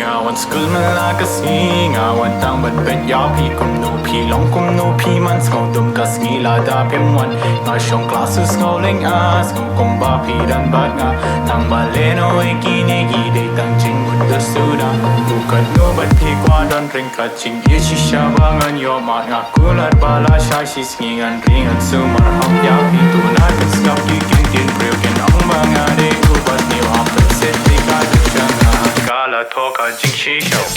Ngawan skul Khasi ngawan tang ban bet ya pi kum no pi long kum no pi man skong dum kas ngi la da pem wan nga shong classes ngau leng as ngau kum ba pi dan bat nga tang ba le no e kine gi de tang jingphohsniew suda bukan no bat pi kwa don ring ka jing ye shi sha ba ngan yo ma nga kulat ba la sha shi sngi ngan ring an sumar hop ya pi tu na kan stop ki kin tin briew kin ong ba nga de khynnah hop set ti ka chang kala thoka jingshishau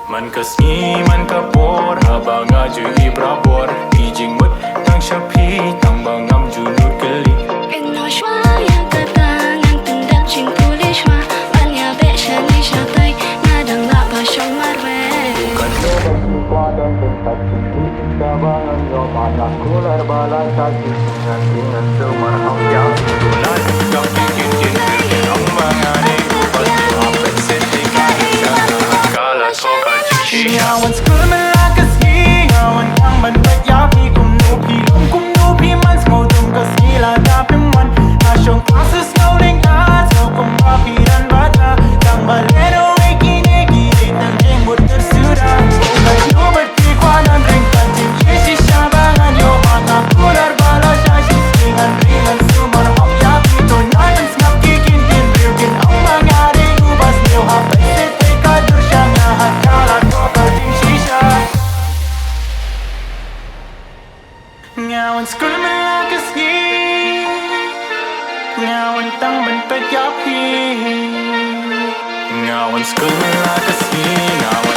Man kasngi man kapor haba ngaju ibrabor kijingmut tang shapi tang bangam junut keli Kena shwa yang kata ngang tendam jing pulih shwa Banya be shani shatai ngadang la ba shong marwe bukan no bagi padan bentak cinti kabangan yo mana kular bala kaki dengan sumar hau ya tulan kau bikin jin ong bangane upas ni apa setika kala soka ngawan skul Khasi ngawan tang ban bet ya pi kum no pi long kum no pi man skong dum kas ngi la da pem wan na shong classes ngau leng as ngau kum ba pi dan bat na tang ba le no e kine gi de tang jingphohsniew suda bukan no bat pi kwa dan ring kan jing ye shi sha ba ngan yo ma na kular bala sha shi sngi ngan ring an sumar hop ya pi to na kan snap ki kin tin briew kin ong ba nga de khynnah ha peit te ka dur sha nga ha kala ngawan skul Khasi ngawan tang ban bet ya pi ngawan skul Khasi ngawan